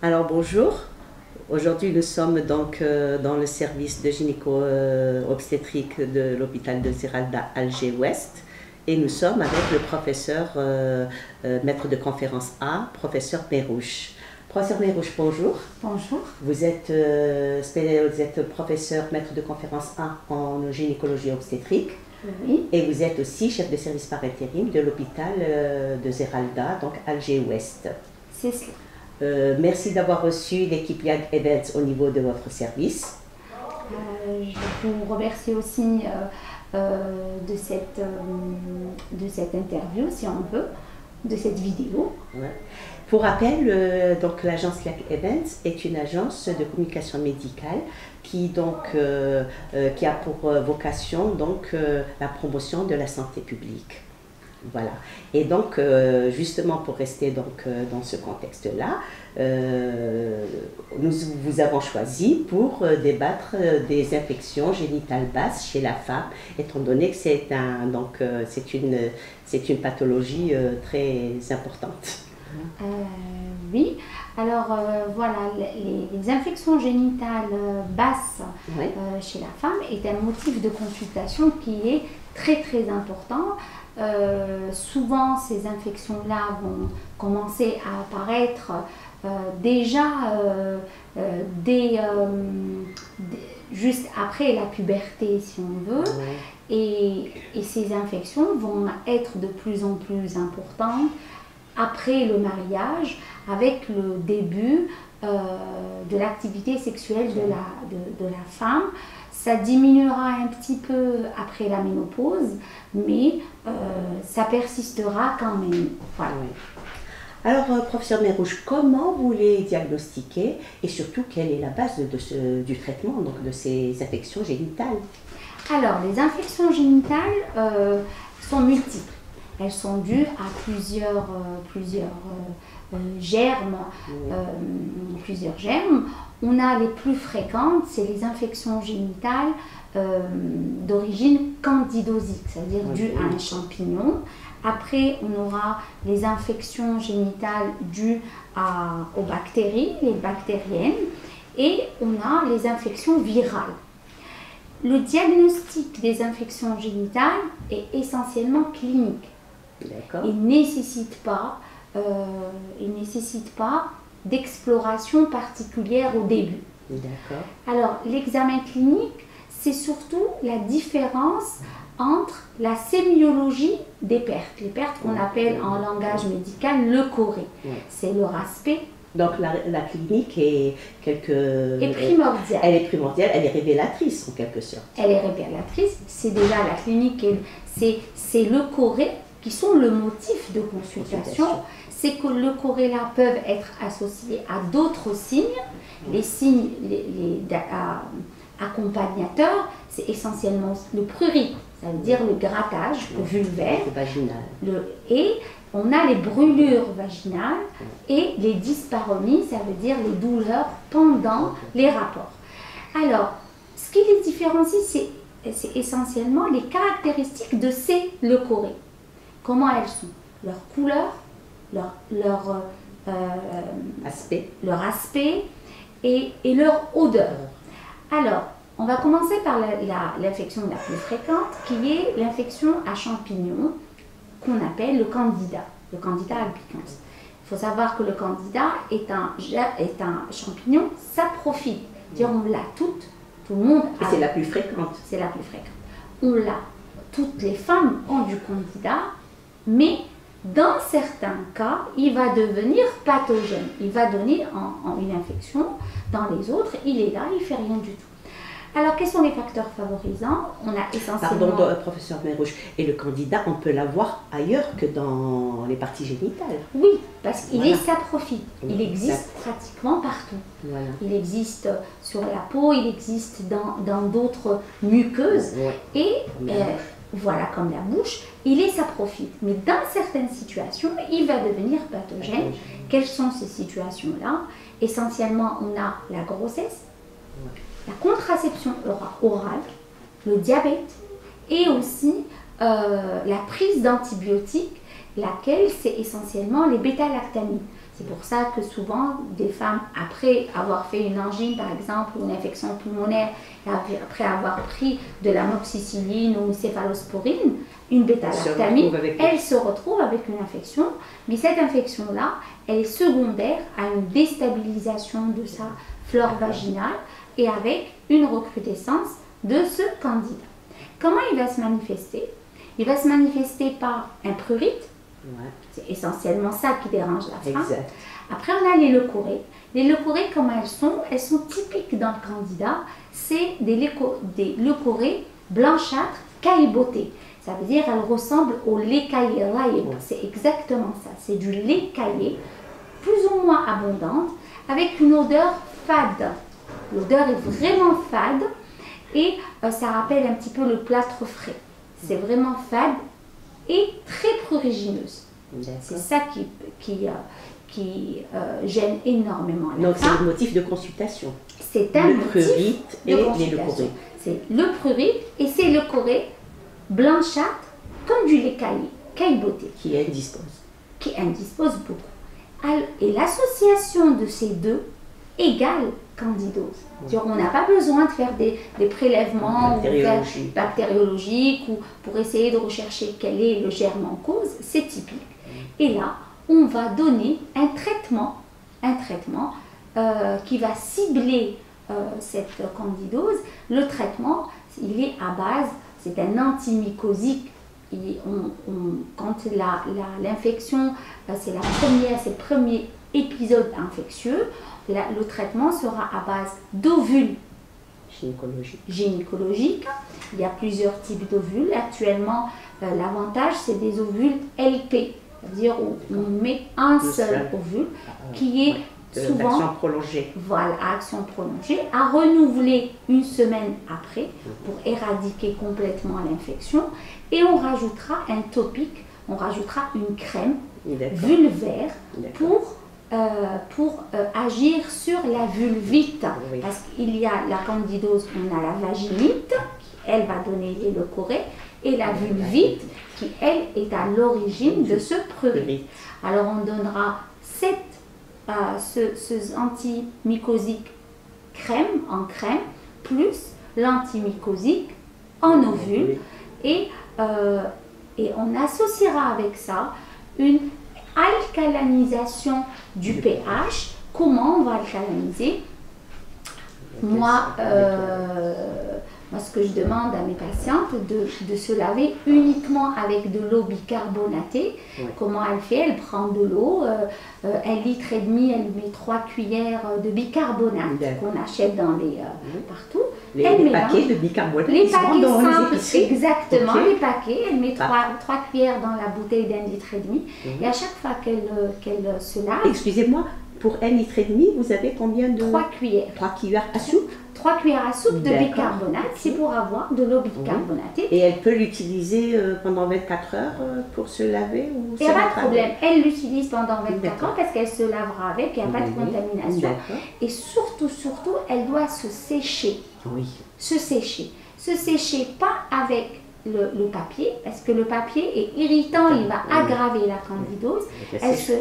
Alors bonjour, aujourd'hui nous sommes donc dans le service de gynéco-obstétrique de l'hôpital de Zeralda Alger-Ouest et nous sommes avec le professeur maître de conférence A, professeur Merouche. Professeur Merouche, bonjour. Bonjour. Vous êtes professeur maître de conférence A en gynécologie obstétrique. Oui. Et vous êtes aussi chef de service par intérim de l'hôpital de Zeralda, donc Alger-Ouest. C'est cela. Merci d'avoir reçu l'équipe YAG Events au niveau de votre service. Je vous remercie aussi de cette interview, si on veut, de cette vidéo. Ouais. Pour rappel, donc l'agence YAG Events est une agence de communication médicale qui a pour vocation donc la promotion de la santé publique. Voilà. Et donc, justement, pour rester donc, dans ce contexte-là, nous vous avons choisi pour débattre des infections génitales basses chez la femme, étant donné que c'est une pathologie très importante. Oui, alors voilà, les infections génitales basses Oui. Chez la femme est un motif de consultation qui est très très important. Souvent, ces infections-là vont commencer à apparaître juste après la puberté, si on veut. Et ces infections vont être de plus en plus importantes après le mariage, avec le début de l'activité sexuelle de la femme. Ça diminuera un petit peu après la ménopause, mais ça persistera quand même. Voilà. Oui. Alors, professeur Merouche, comment vous les diagnostiquez et surtout, quelle est la base du traitement donc, de ces infections génitales? Alors, les infections génitales sont multiples. Elles sont dues à plusieurs germes. On a les plus fréquentes, c'est les infections génitales d'origine candidosique, c'est-à-dire dues à un champignon. Après, on aura les infections génitales dues aux bactéries, les bactériennes, et on a les infections virales. Le diagnostic des infections génitales est essentiellement clinique. Il ne nécessite pas d'exploration particulière au début. Alors, l'examen clinique, c'est surtout la différence entre la sémiologie des pertes, les pertes qu'on appelle en langage médical le corée. C'est leur aspect. Donc la clinique est primordiale. Elle est primordiale, elle est révélatrice en quelque sorte. Elle est révélatrice, c'est déjà la clinique, c'est le corée qui sont le motif de consultation. C'est que le corrélat peuvent être associés à d'autres signes. Les signes accompagnateurs, c'est essentiellement le prurit, ça veut dire le grattage vulvaire. Vaginal. Et on a les brûlures vaginales et les dyspareunies, ça veut dire les douleurs pendant les rapports. Alors, ce qui les différencie, c'est essentiellement les caractéristiques de ces leucorrhées. Comment elles sont, leur couleur, leur aspect et leur odeur. Alors, on va commencer par l'infection la plus fréquente, qui est l'infection à champignons, qu'on appelle le candida albicans. Il faut savoir que le candida est un champignon saprophyte. C'est-à-dire on l'a tout le monde a. Et c'est la plus fréquente. C'est la plus fréquente. On l'a. Toutes les femmes ont du candida, mais dans certains cas, il va devenir pathogène. Il va donner une infection. Dans les autres, il est là, il ne fait rien du tout. Alors, quels sont les facteurs favorisants? On a essentiellement... Pardon, professeur Merouche, et le candida, on peut l'avoir ailleurs que dans les parties génitales? Oui, parce qu'il est saprophyte. Il existe pratiquement partout. Il existe sur la peau, il existe dans d'autres muqueuses. Et voilà, comme la bouche, il est saprophyte. Mais dans certaines situations, il va devenir pathogène. Quelles sont ces situations-là? Essentiellement, on a la grossesse, la contraception orale, le diabète et aussi la prise d'antibiotiques, laquelle c'est essentiellement les bêta-lactamines. C'est pour ça que souvent, des femmes, après avoir fait une angine, par exemple, ou une infection pulmonaire, et après avoir pris de l'amoxicilline ou une céphalosporine, une bêta-lactamine, elles se retrouvent avec une infection. Mais cette infection-là, elle est secondaire à une déstabilisation de sa flore vaginale et avec une recrudescence de ce candida. Comment il va se manifester? Il va se manifester par un prurite. C'est essentiellement ça qui dérange la femme. Exact. Après, on a les leucorrhées. Les leucorrhées, comment elles sont typiques dans le candida. C'est des leucorrhées blanchâtres caillebottées. Ça veut dire qu'elles ressemblent au lait caillé. C'est exactement ça. C'est du lait caillé, plus ou moins abondante, avec une odeur fade. L'odeur est vraiment fade et ça rappelle un petit peu le plâtre frais. C'est vraiment fade et très prurigineuse. C'est ça qui gêne énormément la Donc femme. c'est le motif de consultation. C'est un motif prurite de et consultation. les leucorrhées. C'est le prurite et c'est le leucorrhée blanchâtre comme du lait caillé, cailleboté. Qui indispose. Qui indispose beaucoup. Et l'association de ces deux égale candidose. On n'a pas besoin de faire des prélèvements bactériologiques ou pour essayer de rechercher quel est le germe en cause, c'est typique. Et là, on va donner un traitement qui va cibler cette candidose. Le traitement, il est à base, c'est un antimycosique. Et quand l'infection, c'est le premier épisode infectieux, le traitement sera à base d'ovules gynécologiques. Il y a plusieurs types d'ovules. Actuellement, l'avantage, c'est des ovules LP, c'est-à-dire on met un seul ovule qui est souvent action prolongée. Voilà, action prolongée, à renouveler une semaine après pour éradiquer complètement l'infection. Et on rajoutera un topique, on rajoutera une crème vulvaire pour agir sur la vulvite. Oui. Parce qu'il y a la candidose, on a la vaginite, qui elle va donner les leucorrhées, et la vulvite, qui elle est à l'origine de ce prurite. Alors on donnera ce antimycosique en crème, plus l'antimycosique en ovule, et on associera avec ça une alcalinisation du pH. Comment on va alcaliniser? Moi, ce que je demande à mes patientes, de se laver uniquement avec de l'eau bicarbonatée. Oui. Comment elle fait? Elle prend de l'eau, 1,5 litre, elle met 3 cuillères de bicarbonate qu'on achète dans partout. Les paquets de bicarbonate. Les paquets simples, exactement, les paquets. Elle met 3 cuillères dans la bouteille d'1,5 litre. Et à chaque fois qu'elle se lave... Excusez-moi, pour 1,5 litre, vous avez combien de... 3 cuillères. 3 cuillères à soupe? 3 cuillères à soupe de bicarbonate, c'est pour avoir de l'eau bicarbonatée. Et elle peut l'utiliser pendant 24 heures pour se laver ou... Il n'y a pas de problème, elle l'utilise pendant 24 heures parce qu'elle se lavera avec, il n'y a pas de contamination. Et surtout, elle doit se sécher. Oui. Se sécher pas avec le papier, parce que le papier est irritant, il va aggraver la candidose. Elle se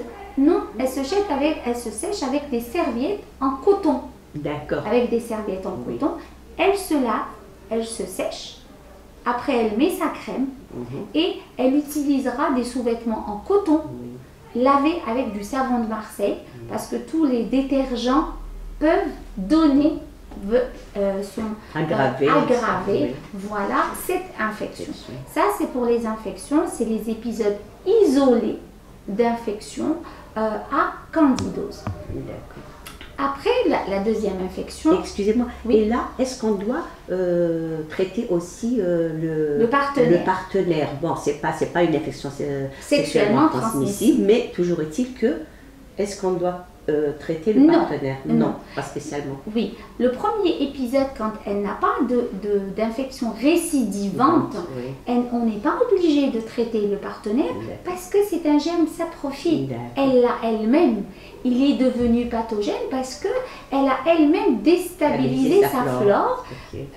sèche avec des serviettes en coton. D'accord. Avec des serviettes en coton. Elle se lave, elle se sèche. Après, elle met sa crème et elle utilisera des sous-vêtements en coton lavés avec du savon de Marseille parce que tous les détergents peuvent donner aggraver voilà, cette infection. Ça, c'est pour les infections, c'est les épisodes isolés d'infection à candidose. D'accord. Après la deuxième infection... Excusez-moi, et là, est-ce qu'on doit traiter aussi le partenaire? Bon, c'est pas une infection sexuellement transmissible, mais toujours est-il que, est-ce qu'on doit traiter le partenaire? Non, pas spécialement. Oui, le premier épisode, quand elle n'a pas d'infection récidivante, on n'est pas obligé de traiter le partenaire parce que c'est un germe saprophyte. Elle l'a elle-même. il est devenu pathogène parce qu'elle a elle-même déstabilisé sa flore. Okay.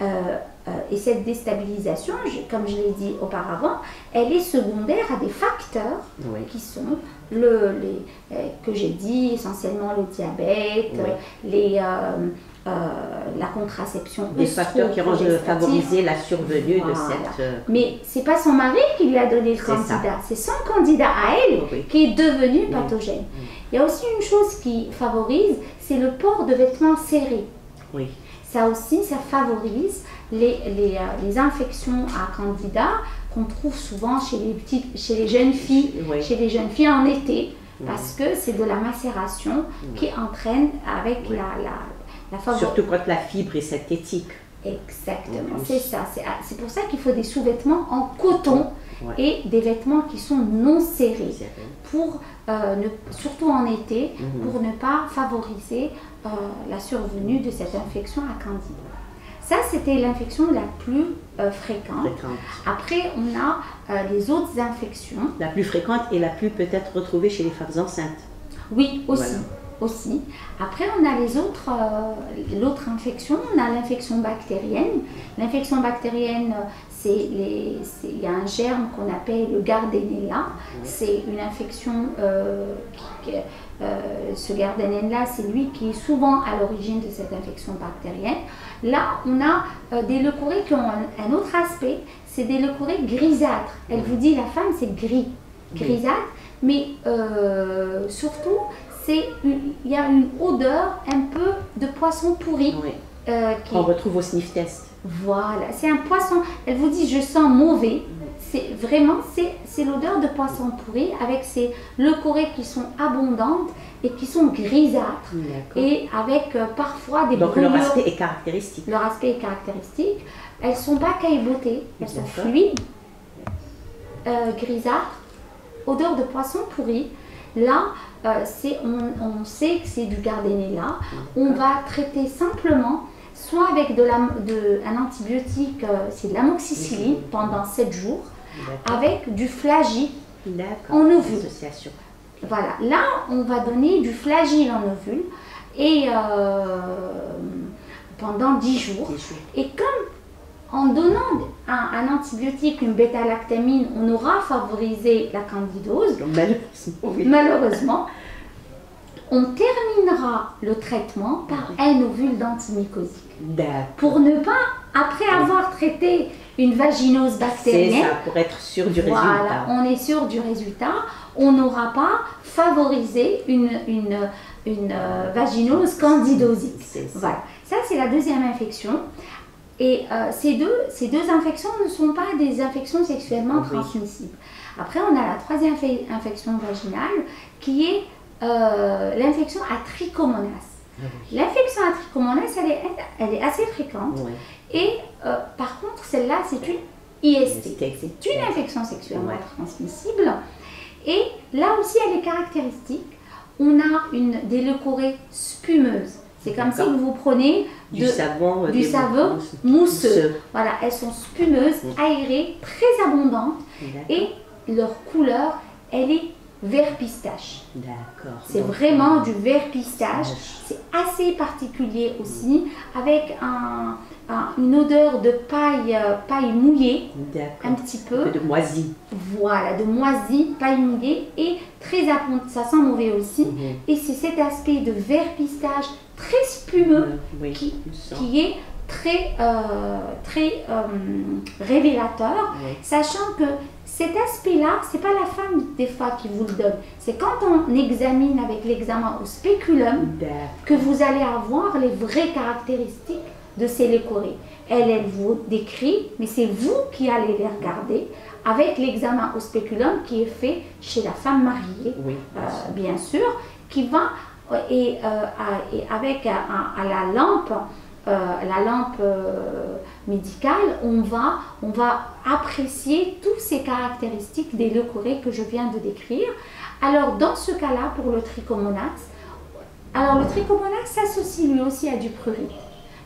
Et cette déstabilisation, comme je l'ai dit auparavant, elle est secondaire à des facteurs qui sont que j'ai dit, essentiellement le diabète, la contraception. Des facteurs qui vont favoriser la survenue de cette... Mais ce n'est pas son mari qui lui a donné le candidat, c'est son candidat à elle qui est devenu pathogène. Il y a aussi une chose qui favorise, c'est le port de vêtements serrés. Oui. Ça aussi, ça favorise les infections à candida qu'on trouve souvent chez les jeunes filles, chez les jeunes filles en été, parce que c'est de la macération qui entraîne avec la faveur. Surtout quand la fibre est synthétique. Exactement, c'est ça. C'est pour ça qu'il faut des sous-vêtements en coton et des vêtements qui sont non serrés, pour, surtout en été, pour ne pas favoriser la survenue de cette infection à candida. Ça, c'était l'infection la plus fréquente. Après, on a les autres infections. La plus fréquente et la plus peut-être retrouvée chez les femmes enceintes. Oui, aussi. Aussi. Après, on a l'autre infection, on a l'infection bactérienne. L'infection bactérienne, il y a un germe qu'on appelle le Gardnerella. C'est une infection, ce Gardnerella, c'est lui qui est souvent à l'origine de cette infection bactérienne. Là, on a des leucorrhées qui ont un autre aspect, c'est des leucorrhées grisâtres. Elle vous dit, la femme, c'est grisâtre, mais surtout, il y a une odeur un peu de poisson pourri. Qu'on retrouve au sniff test. Voilà, c'est un poisson. Elle vous dit, je sens mauvais. C'est vraiment, c'est l'odeur de poisson pourri avec ces leucorrhées qui sont abondantes et qui sont grisâtres. Et avec parfois des brûlures. Donc leur aspect est caractéristique. Leur aspect est caractéristique. Elles ne sont pas caillebottées, elles sont fluides, grisâtres, odeur de poisson pourri. Là, on sait que c'est du Gardnerella. On va traiter simplement, soit avec un antibiotique, c'est de l'amoxicilline pendant 7 jours, avec du Flagyl en ovule. Voilà, là, on va donner du Flagyl en ovule et pendant 10 jours. Et comme en donnant un antibiotique, une bêta-lactamine, on aura favorisé la candidose. Malheureusement, on terminera le traitement par un ovule d'antimycosique. Pour ne pas, après avoir traité une vaginose bactérienne, c'est ça, pour être sûr du résultat. On est sûr du résultat. On n'aura pas favorisé une vaginose candidosique. Voilà. Ça, c'est la deuxième infection. Et ces deux infections ne sont pas des infections sexuellement transmissibles. Après, on a la troisième infection vaginale qui est l'infection à trichomonas. L'infection à trichomonas, elle est assez fréquente. Et par contre, celle-là, c'est une IST. C'est une infection sexuellement transmissible. Et là aussi, elle est caractéristique. On a des leucorrhées spumeuses. C'est comme si vous prenez du savon mousseux. Voilà, elles sont spumeuses, aérées, très abondantes. Et leur couleur, elle est vert pistache. C'est vraiment du vert pistache. C'est assez particulier aussi, avec une odeur de paille mouillée, un petit peu. De moisi. Voilà, de moisi, paille mouillée et très abondant. Ça sent mauvais aussi. Et c'est cet aspect de vert pistache très spumeux qui est très révélateur, sachant que cet aspect-là, c'est pas la femme des fois qui vous le donne. C'est quand on examine avec l'examen au spéculum que vous allez avoir les vraies caractéristiques de ces leucorrhées. Elle vous décrit, mais c'est vous qui allez les regarder avec l'examen au spéculum qui est fait chez la femme mariée, bien sûr, qui va et avec la lampe médicale, on va apprécier toutes ces caractéristiques des leucorrhées que je viens de décrire. Alors dans ce cas-là, pour le trichomonas, le trichomonas s'associe lui aussi à du prurite,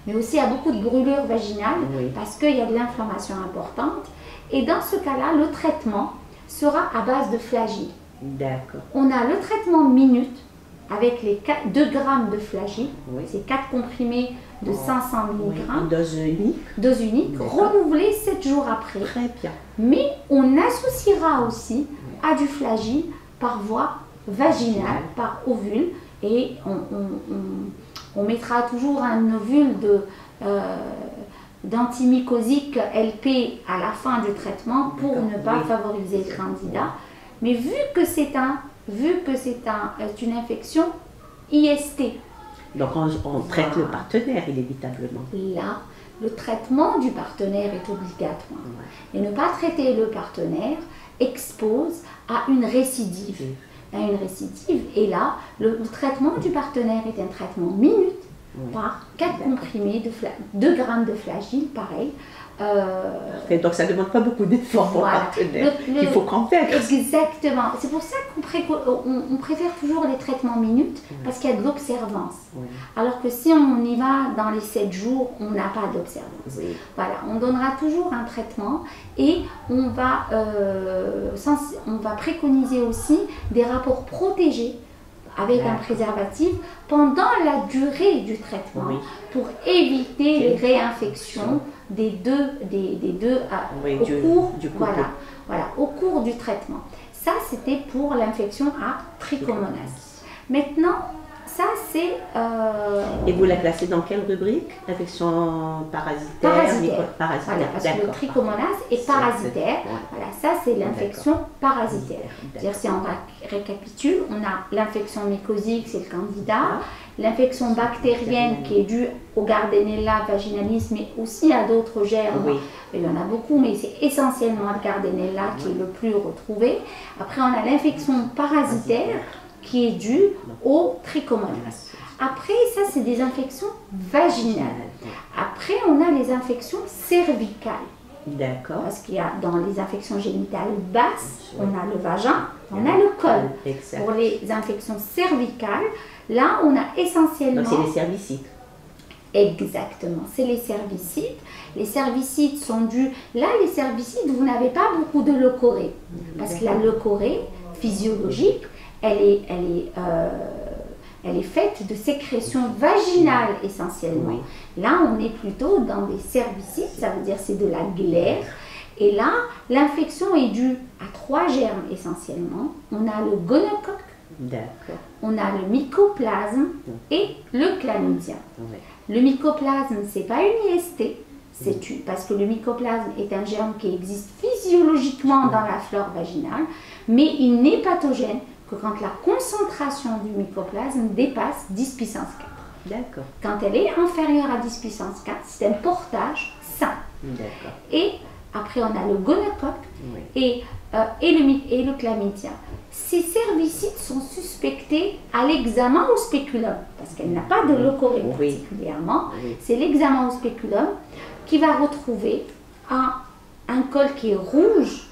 mais aussi à beaucoup de brûlures vaginales parce qu'il y a de l'inflammation importante. Et dans ce cas-là, le traitement sera à base de Flagyl. On a le traitement minute avec les 2 grammes de flagyl, Oui. c'est 4 comprimés de 500 Oui, mg, une dose unique. dose unique, renouvelée 7 jours après. Très bien. Mais on associera aussi à du flagyl par voie vaginale, par ovule, et on mettra toujours un ovule d'antimycosique LP à la fin du traitement pour ne pas favoriser le candida. Mais vu que c'est une infection IST, Donc on traite le partenaire inévitablement. là, le traitement du partenaire est obligatoire. Et ne pas traiter le partenaire expose à une récidive. Et là, le traitement du partenaire est un traitement minute par 4 comprimés de 2 grammes de flagyl, pareil. Donc ça ne demande pas beaucoup d'efforts pour le partenaire. Il faut convaincre. Exactement. C'est pour ça qu'on préfère toujours les traitements minutes, parce qu'il y a de l'observance. Alors que si on y va dans les 7 jours, on n'a pas d'observance. Voilà, on donnera toujours un traitement et on va préconiser aussi des rapports protégés avec un préservatif pendant la durée du traitement pour éviter les réinfections des deux au cours du traitement. Ça, c'était pour l'infection à trichomonas. Maintenant, ça c'est... Et vous la classez dans quelle rubrique? Infection parasitaire? Parasitaire. Voilà, parce que le trichomonas est parasitaire. Voilà, ça c'est l'infection parasitaire. C'est-à-dire, si on récapitule, on a l'infection mycosique, c'est le candida. L'infection bactérienne qui est due au Gardnerella vaginalis, mais aussi à d'autres germes. Il y en a beaucoup, mais c'est essentiellement le Gardnerella qui est le plus retrouvé. Après, on a l'infection parasitaire qui est due au trichomonas. Après, ça, c'est des infections vaginales. Après, on a les infections cervicales. D'accord. Parce qu'il y a dans les infections génitales basses, on a le vagin, on a le col. Pour les infections cervicales, là, on a essentiellement... Donc, c'est les cervicides. Exactement, c'est les cervicides. Les cervicides sont dus... Là, les cervicides, vous n'avez pas beaucoup de leucorrhée. Parce que la leucorrhée physiologique, elle est faite de sécrétions vaginales essentiellement. Là, on est plutôt dans des cervicides, ça veut dire c'est de la glaire. Et là, l'infection est due à 3 germes essentiellement. On a le gonocoque, on a le mycoplasme et le chlamydia. Le mycoplasme, ce n'est pas une IST, parce que le mycoplasme est un germe qui existe physiologiquement dans la flore vaginale, mais il n'est pathogène que quand la concentration du mycoplasme dépasse 10 puissance 4. D'accord. Quand elle est inférieure à 10 puissance 4, c'est un portage sain. D'accord. Et après, on a le gonocoque et le chlamydia. Ces cervicides sont suspectés à l'examen au spéculum, parce qu'elle n'a pas de leucorrhée particulièrement. C'est l'examen au spéculum qui va retrouver un col qui est rouge,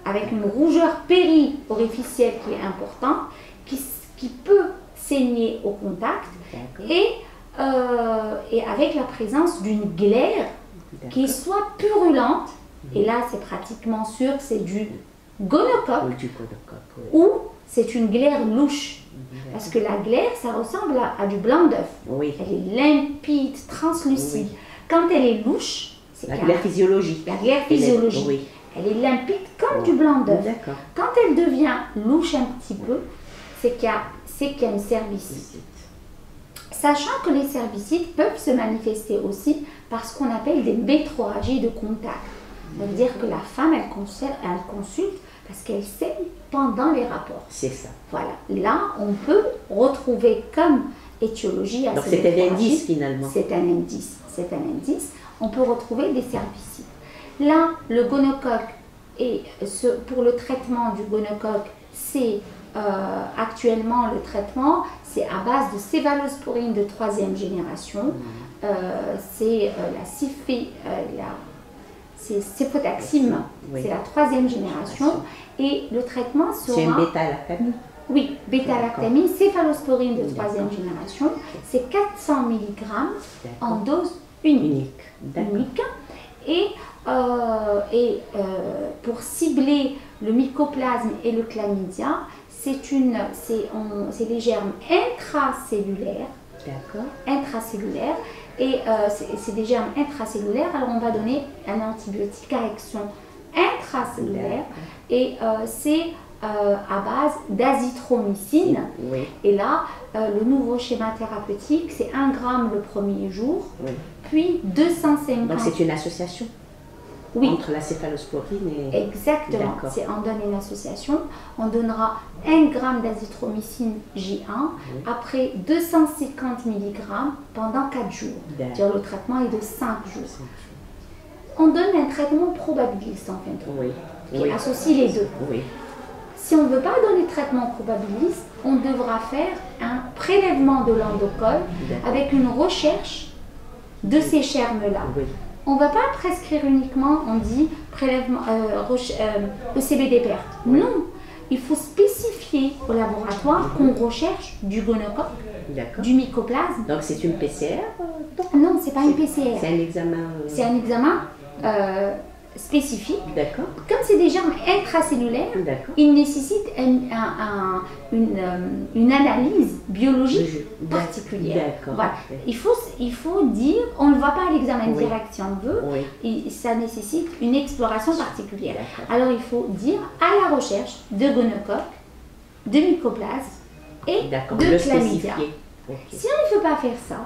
avec une rougeur péri-orificielle qui est importante, qui peut saigner au contact, et avec la présence d'une glaire qui est soit purulente, et là c'est pratiquement sûr, c'est du gonocoque, ou c'est une glaire louche. Parce que la glaire, ça ressemble à du blanc d'œuf. Elle est limpide, translucide. Quand elle est louche, c'est la glaire physiologique. La glaire physiologique. Elle est limpide comme du blanc d'œuf. Quand elle devient louche un petit peu, c'est qu'il y a une cervicite. Sachant que les cervicides peuvent se manifester aussi par ce qu'on appelle des métrorragies de contact. Ça veut dire que la femme, elle consulte parce qu'elle saigne pendant les rapports. C'est ça. Voilà. Là, on peut retrouver comme étiologie à donc c'est un indice finalement. C'est un indice. C'est un indice. On peut retrouver des cervicides. Là, le gonocoque, pour le traitement du gonocoque, c'est actuellement le traitement, c'est à base de céphalosporine de 3e génération. C'est céfotaxime, c'est la 3e génération. Et le traitement sera... C'est une bêta-lactamine. Oui, bêta-lactamine, céphalosporine de 3e génération. C'est 400 mg en dose unique. Et pour cibler le mycoplasme et le chlamydia, c'est les germes intracellulaires. D'accord. Intracellulaires. Et c'est des germes intracellulaires. Alors on va donner un antibiotique à action intracellulaire. Et c'est à base d'azithromycine. Oui. Et là, le nouveau schéma thérapeutique, c'est 1 gramme le premier jour, Oui. puis 250. Donc c'est une association Oui, entre la céphalosporine et... exactement. D'accord. On donne une association. On donnera 1 gramme d'azithromycine J1 Oui. après 250 mg pendant 4 jours. D'accord. C'est-à-dire le traitement est de 5 jours. On donne un traitement probabiliste en fin de compte, Oui. qui Oui. associe les deux. Oui. Si on ne veut pas donner de traitement probabiliste, on devra faire un prélèvement de l'endocole D'accord. avec une recherche de ces germes-là. Oui. On ne va pas prescrire uniquement, on dit, prélèvement, ECB des pertes. Oui. Non, il faut spécifier au laboratoire qu'on recherche du gonocoque, D'accord. du mycoplasme. Donc c'est une PCR donc Non, ce n'est pas une PCR. C'est un examen... C'est un examen spécifique. D'accord. Comme c'est des germes intracellulaires, D'accord. il nécessite une analyse biologique particulière. D'accord. Voilà. Il faut dire, on ne le voit pas à l'examen Oui. direct si on veut, Oui. et ça nécessite une exploration particulière. D'accord. Alors il faut dire à la recherche de gonocoque, de mycoplasme et D'accord. de Le chlamydia. spécifier. Ok. Si on ne veut pas faire ça,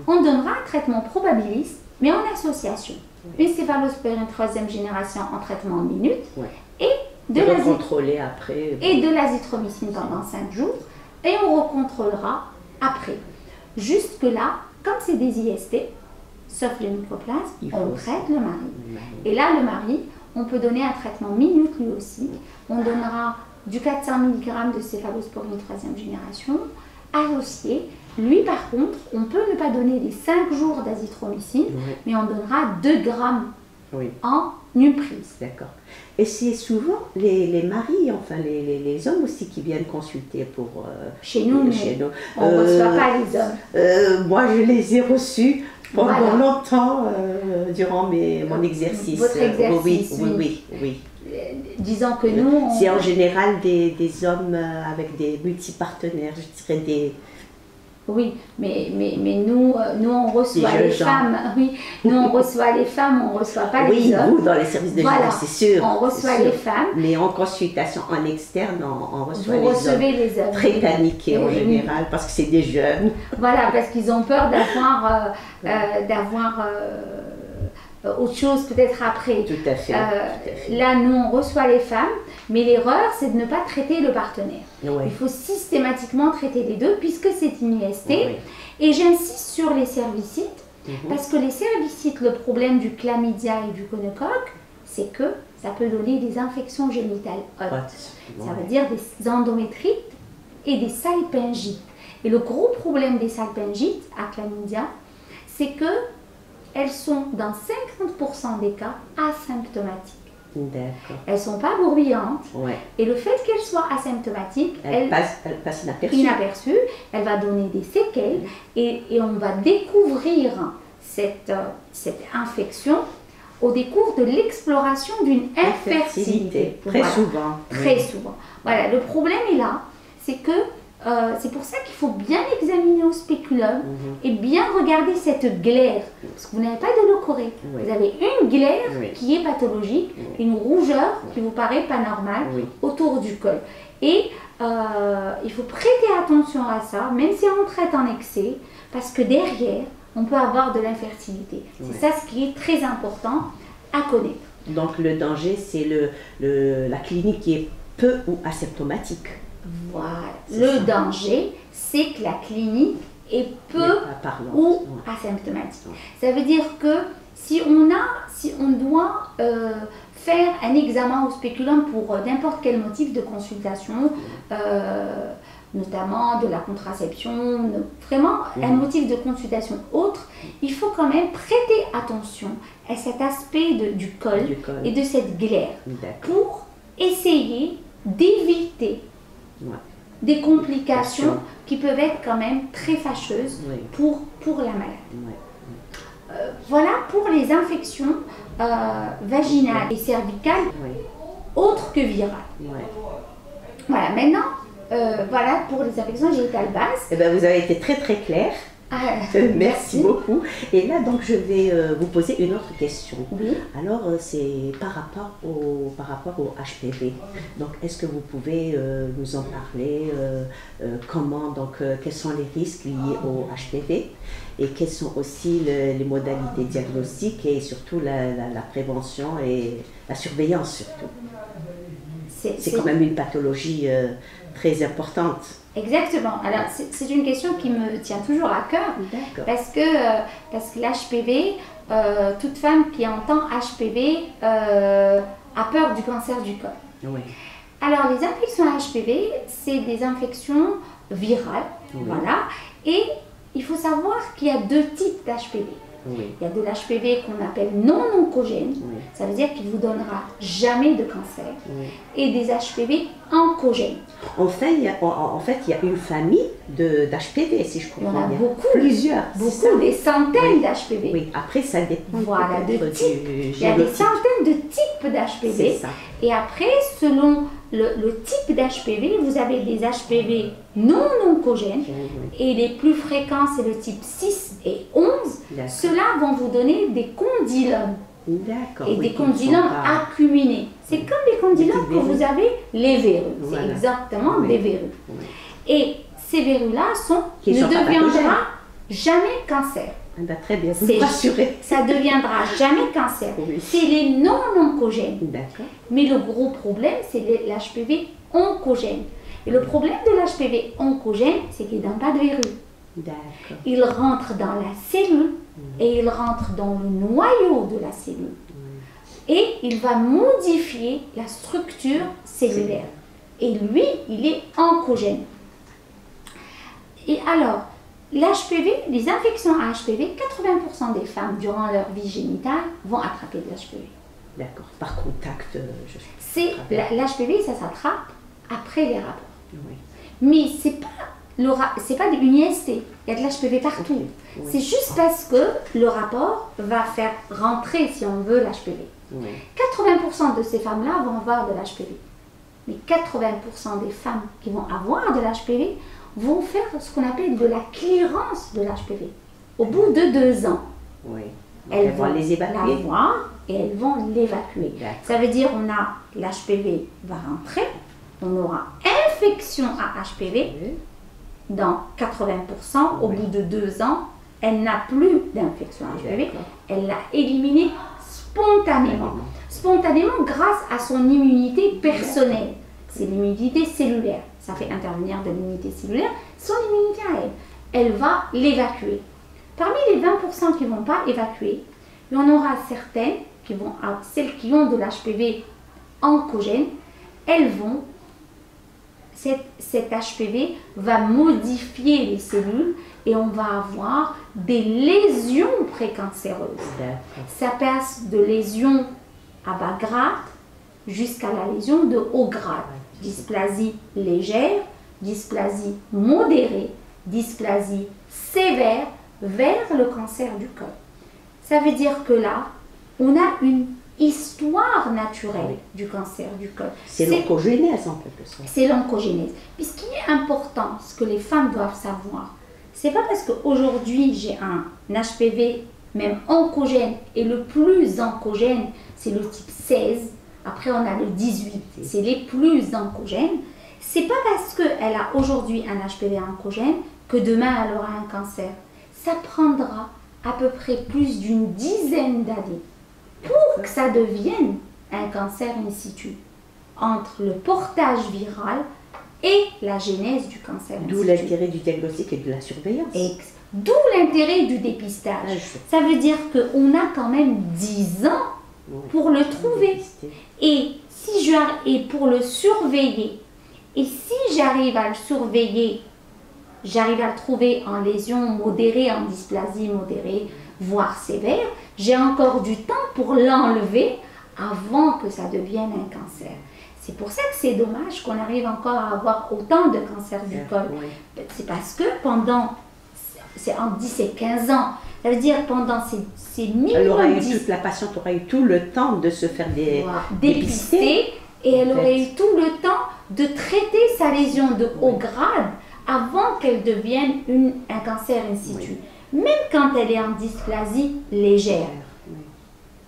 on donnera un traitement probabiliste, mais en association. Une céphalosporine 3e génération en traitement en minutes Ouais. et de Et l'azithromycine recontrôler après. et de l'azithromycine pendant 5 jours et on recontrôlera après. Jusque-là, comme c'est des IST, sauf le mycoplasme, Il on faut traite le mari. Et là, le mari, on peut donner un traitement minute lui aussi. On donnera du 400 mg de céphalosporine 3e génération associé. Lui, par contre, on peut ne pas donner les 5 jours d'azithromycine, Oui. mais on donnera 2 grammes Oui. en une prise. D'accord. Et c'est souvent les maris, enfin les hommes aussi qui viennent consulter pour... Chez nous, chez nous. on ne reçoit pas les hommes. Moi, je les ai reçus pendant Voilà. longtemps durant mon exercice. Votre exercice, Oui. Disons que nous, C'est en général des hommes avec des multipartenaires, je dirais des... oui, mais nous on reçoit Des jeunes les gens. femmes. Oui, nous on reçoit les femmes, on ne reçoit pas les hommes. Oui, vous, dans les services de Voilà. jeunesse, c'est sûr. On reçoit c'est sûr. les femmes. Mais en consultation en externe, on reçoit Vous les recevez hommes. les hommes. Très paniqués en Oui. général, parce que c'est des jeunes. Voilà, parce qu'ils ont peur d'avoir autre chose peut-être après. Tout à fait. tout à fait. Là, nous on reçoit les femmes, mais l'erreur c'est de ne pas traiter le partenaire. Ouais. Il faut systématiquement traiter les deux puisque c'est une IST. Oui. Et j'insiste sur les cervicides. Mhm. Parce que les cervicides, le problème du chlamydia et du gonocoque, c'est que ça peut donner des infections génitales hautes. Ça veut dire des endométrites et des salpingites. Et le gros problème des salpingites à chlamydia, c'est que elles sont dans 50% des cas asymptomatiques. D'accord. Elles ne sont pas bourbillantes. Ouais. Et le fait qu'elles soient asymptomatiques, Elle passe inaperçue. inaperçue, elle va donner des séquelles et on va découvrir cette infection au décours de l'exploration d'une infertilité. Très Voilà. souvent. Très Oui. souvent. Voilà, le problème est là, c'est que c'est pour ça qu'il faut bien examiner au spéculum et bien regarder cette glaire. Parce que vous n'avez pas de leucorrhée. Oui. Vous avez une glaire Oui. qui est pathologique, une rougeur qui vous paraît pas normale Oui. autour du col. Et il faut prêter attention à ça, même si on traite en excès, parce que derrière, on peut avoir de l'infertilité. Oui. C'est ça ce qui est très important à connaître. Donc le danger, c'est la clinique qui est peu ou asymptomatique. Voilà. C'est Le ça. danger, c'est que la clinique est peu Mais pas parlante. ou Ouais. asymptomatique. Ouais. Ça veut dire que si on doit faire un examen au spéculum pour n'importe quel motif de consultation, notamment de la contraception, vraiment un motif de consultation autre, il faut quand même prêter attention à cet aspect du col Du col. et de cette glaire D'accord. pour essayer d'éviter Ouais. des complications Passion. qui peuvent être quand même très fâcheuses Oui. pour la malade. Ouais. Voilà pour les infections vaginales et cervicales Oui. autres que virales. Ouais. Voilà, maintenant, Voilà pour les infections génitales basses. Eh ben, vous avez été très très clair. Merci beaucoup. Et là, donc, je vais vous poser une autre question. Oui. Alors, c'est par rapport au HPV. Donc, est-ce que vous pouvez nous en parler comment, donc, quels sont les risques liés au HPV et quelles sont aussi les modalités diagnostiques et surtout la prévention et la surveillance surtout. C'est quand même une pathologie très importante. Exactement. Alors, c'est une question qui me tient toujours à cœur parce que l'HPV, toute femme qui entend HPV a peur du cancer du col. Oui. Alors, les infections HPV, c'est des infections virales, voilà, et il faut savoir qu'il y a deux types d'HPV. Oui. Il y a de l'HPV qu'on appelle non oncogène, ça veut dire qu'il ne vous donnera jamais de cancer, et des HPV oncogènes. En fait, il y a une famille d'HPV, si je comprends bien. Il y en a beaucoup, plusieurs, des centaines d'HPV. Oui, après ça dépend voilà, de type. Il y a des centaines de types d'HPV. C'est ça. Et après, selon le type d'HPV, vous avez des HPV non oncogènes, et les plus fréquents, c'est le type 6 et 11. Ceux-là vont vous donner des condylomes. Et des condylomes acuminés. C'est comme les condylomes que vous avez les verrues. C'est exactement des verrues. Et ces verrues-là ne deviendront jamais cancer. Très bien, vous rassurez. Ça ne deviendra jamais cancer. C'est les non oncogènes. Mais le gros problème, c'est l'HPV oncogène. Et le problème de l'HPV oncogène, c'est qu'il ne donne pas de verrues. Il rentre dans la cellule et il rentre dans le noyau de la cellule. Et il va modifier la structure cellulaire. Et lui, il est oncogène. Et alors, l'HPV, les infections à HPV, 80% des femmes durant leur vie génitale vont attraper de l'HPV. D'accord, par contact. L'HPV, ça s'attrape après les rapports. Mais c'est pas une IST, il y a de l'HPV partout. C'est juste parce que le rapport va faire rentrer, si on veut, l'HPV. 80% de ces femmes-là vont avoir de l'HPV. Mais 80% des femmes qui vont avoir de l'HPV vont faire ce qu'on appelle de la clearance de l'HPV. Au bout de 2 ans, elles vont les évacuer. L'avoir et elles vont l'évacuer. Ça veut dire on a l'HPV va rentrer, on aura infection à HPV. Dans 80%, au bout de 2 ans, elle n'a plus d'infection à HPV. Elle l'a éliminée spontanément. Spontanément grâce à son immunité personnelle. C'est l'immunité cellulaire. Ça fait intervenir de l'immunité cellulaire. Son immunité à elle. Elle va l'évacuer. Parmi les 20% qui ne vont pas évacuer, il y en aura certaines, celles qui ont de l'HPV oncogène, cet HPV va modifier les cellules et on va avoir des lésions précancéreuses. Ça passe de lésions à bas grade jusqu'à la lésion de haut grade. Dysplasie légère, dysplasie modérée, dysplasie sévère vers le cancer du col. Ça veut dire que là, on a une histoire naturelle du cancer du col. C'est l'oncogénèse en quelque sorte. C'est l'oncogénèse. Puis ce qui est important, ce que les femmes doivent savoir, c'est pas parce qu'aujourd'hui j'ai un HPV même oncogène et le plus oncogène c'est le type 16, après on a le 18, c'est les plus oncogènes. C'est pas parce qu'elle a aujourd'hui un HPV oncogène que demain elle aura un cancer. Ça prendra à peu près plus d'une dizaine d'années pour que ça devienne un cancer in situ, entre le portage viral et la genèse du cancer. D'où l'intérêt du diagnostic et de la surveillance. D'où l'intérêt du dépistage. Ça veut dire qu'on a quand même 10 ans pour le trouver. Et pour le surveiller. Et si j'arrive à le surveiller, j'arrive à le trouver en lésion modérée, en dysplasie modérée, voire sévère, j'ai encore du temps pour l'enlever avant que ça devienne un cancer. C'est pour ça que c'est dommage qu'on arrive encore à avoir autant de cancers du col. C'est parce que c'est en 10 et 15 ans. Ça veut dire pendant ces minimum la patiente aura eu tout le temps de se faire dépister. Et elle aurait eu tout le temps de traiter sa lésion de haut grade avant qu'elle devienne un cancer in situ. Même quand elle est en dysplasie légère.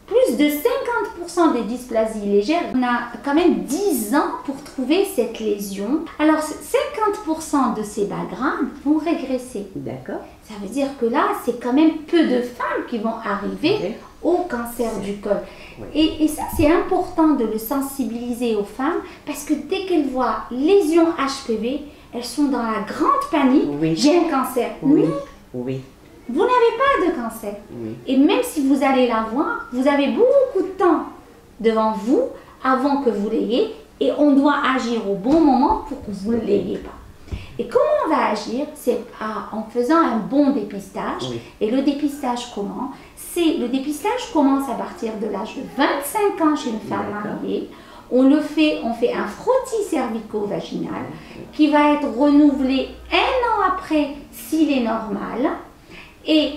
Plus de 50% des dysplasies légères, on a quand même 10 ans pour trouver cette lésion. Alors 50% de ces bas grades vont régresser. D'accord. Ça veut dire que là, c'est quand même peu de femmes qui vont arriver au cancer du col. Et ça, c'est important de le sensibiliser aux femmes parce que dès qu'elles voient lésion HPV, elles sont dans la grande panique. J'ai un cancer. Oui. Non. Oui. Vous n'avez pas de cancer. Et même si vous allez l'avoir, vous avez beaucoup de temps devant vous avant que vous l'ayez et on doit agir au bon moment pour que vous ne l'ayez pas. Et comment on va agir? C'est en faisant un bon dépistage. Et le dépistage comment? Le dépistage commence à partir de l'âge de 25 ans chez une femme mariée. On fait un frottis cervico-vaginal qui va être renouvelé 1 an après s'il est normal. Et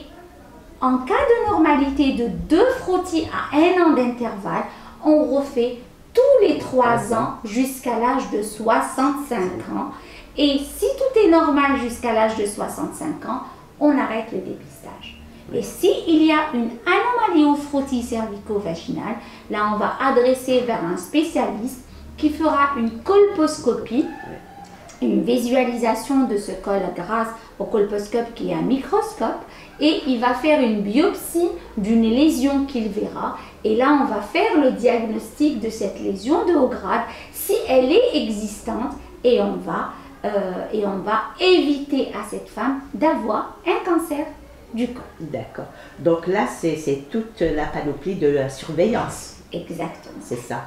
en cas de normalité de 2 frottis à 1 an d'intervalle, on refait tous les 3 ans jusqu'à l'âge de 65 ans. Et si tout est normal jusqu'à l'âge de 65 ans, on arrête le dépistage. Et s'il y a une anomalie au frottis cervico-vaginal, là on va adresser vers un spécialiste qui fera une colposcopie, une visualisation de ce col grâce au colposcope qui est un microscope, et il va faire une biopsie d'une lésion qu'il verra. Et là, on va faire le diagnostic de cette lésion de haut grade, si elle est existante, et on va éviter à cette femme d'avoir un cancer du col. D'accord. Donc là, c'est toute la panoplie de la surveillance. Exactement. C'est ça.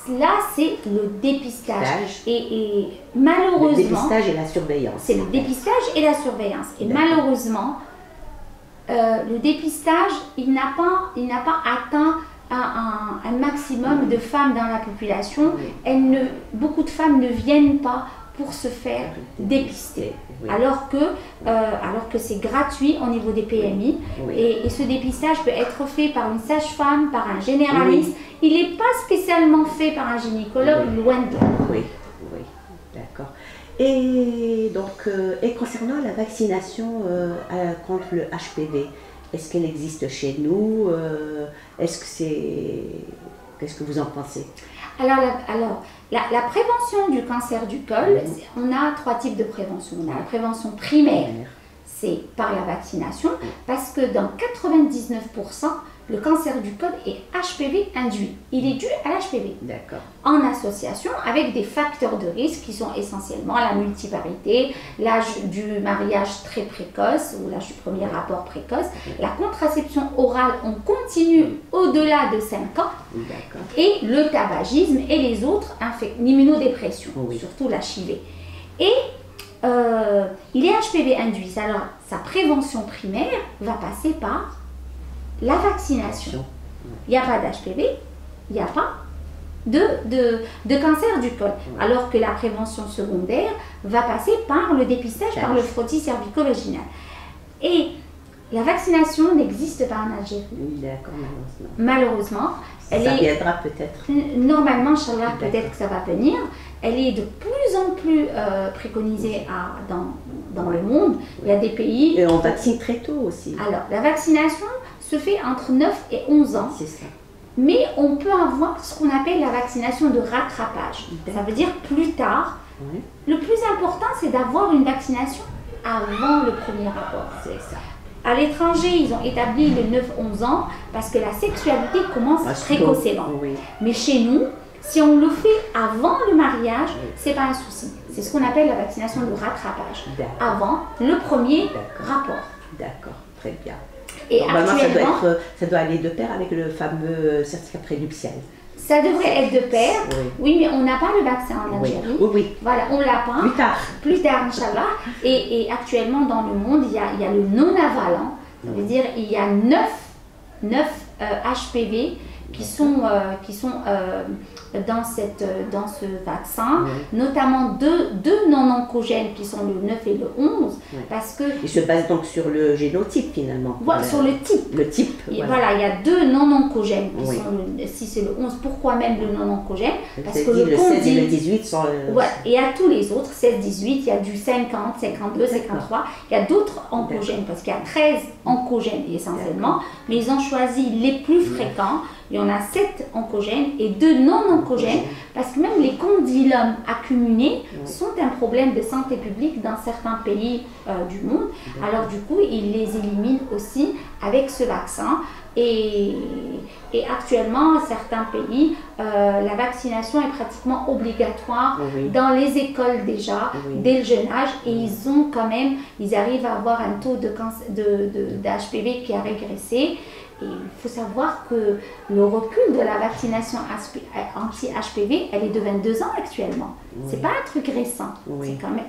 Là, c'est le dépistage. Et malheureusement... Le dépistage et la surveillance. C'est le dépistage et la surveillance. Et malheureusement, le dépistage, il n'a pas atteint un maximum de femmes dans la population. Beaucoup de femmes ne viennent pas pour se faire dépister, alors que c'est gratuit au niveau des PMI. Et ce dépistage peut être fait par une sage-femme, par un généraliste. Il n'est pas spécialement fait par un gynécologue, loin de là. Oui, d'accord. Et donc, et concernant la vaccination contre le HPV, est-ce qu'elle existe chez nous? Qu'est-ce que vous en pensez? Alors, la prévention du cancer du col, on a 3 types de prévention. On a la prévention primaire, c'est par la vaccination, parce que dans 99%, le cancer du col est HPV induit. Il est dû à l'HPV. D'accord. En association avec des facteurs de risque qui sont essentiellement la multiparité, l'âge du mariage très précoce ou l'âge du premier rapport précoce, la contraception orale en continu au-delà de 5 ans et le tabagisme et les autres l'immunodépression, surtout l'HIV. Et il est HPV induit. Alors, sa prévention primaire va passer par la vaccination. Il n'y a pas d'HPV, il n'y a pas de cancer du col. Alors que la prévention secondaire va passer par le dépistage, par le frottis cervico-vaginal. Et la vaccination n'existe pas en Algérie. D'accord, malheureusement. Ça viendra peut-être. Normalement, Inch'Allah, peut-être que ça va venir. Elle est de plus en plus préconisée dans le monde. Il y a des pays... Et on vaccine très tôt aussi. Alors, la vaccination se fait entre 9 et 11 ans. C'est ça. Mais on peut avoir ce qu'on appelle la vaccination de rattrapage. Ça veut dire plus tard. Le plus important, c'est d'avoir une vaccination avant le premier rapport. C'est ça. À l'étranger, ils ont établi le 9-11 ans parce que la sexualité commence précocement. Mais chez nous, si on le fait avant le mariage, c'est pas un souci. C'est ce qu'on appelle la vaccination de rattrapage. Avant le premier rapport. D'accord, très bien. Et actuellement, ça doit aller de pair avec le fameux certificat prénuptial. Ça devrait être de pair, oui, mais on n'a pas le vaccin en Algérie. Voilà, on l'a pas. Plus tard, Inch'Allah. Et actuellement, dans le monde, il y a le non-avalant. Ça veut dire il y a 9 HPV qui sont dans ce vaccin, notamment deux non-oncogènes qui sont le 9 et le 11, parce que... Il se base donc sur le génotype finalement. Voilà, sur le type. Le type. Voilà, il y a deux non-oncogènes qui sont le 6 et le 11. Pourquoi même le non-oncogène? Parce que le 16 et le 18 sont... et à tous les autres, 16, 18, il y a du 50, 52, 53. Il y a d'autres oncogènes, parce qu'il y a 13 oncogènes essentiellement, mais ils ont choisi les plus fréquents. Il y en a 7 oncogènes et 2 non-oncogènes, parce que même les condylomes accumulés sont un problème de santé publique dans certains pays du monde. Alors du coup, ils les éliminent aussi avec ce vaccin. Et actuellement, certains pays, la vaccination est pratiquement obligatoire dans les écoles déjà, dès le jeune âge, et ils arrivent à avoir un taux d'HPV qui a régressé. Et il faut savoir que le recul de la vaccination anti-HPV, elle est de 22 ans actuellement. C'est pas un truc récent.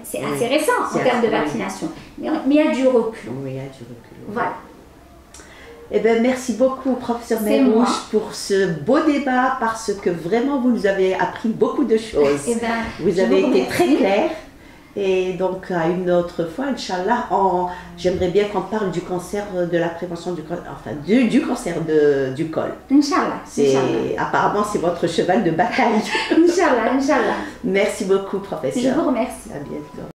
C'est assez récent en termes de vaccination. Mais il y a du recul. Oui, il y a du recul. Voilà. Eh bien, merci beaucoup, professeur Mayrouche, pour ce beau débat, parce que vraiment, vous nous avez appris beaucoup de choses. Vous avez été très clair. Et donc, à une autre fois, Inch'Allah, j'aimerais bien qu'on parle du cancer, de la prévention du cancer, enfin, du cancer du col. Inch'Allah. Apparemment, c'est votre cheval de bataille. Inch'Allah, Inch'Allah. Merci beaucoup, professeur. Je vous remercie. À bientôt.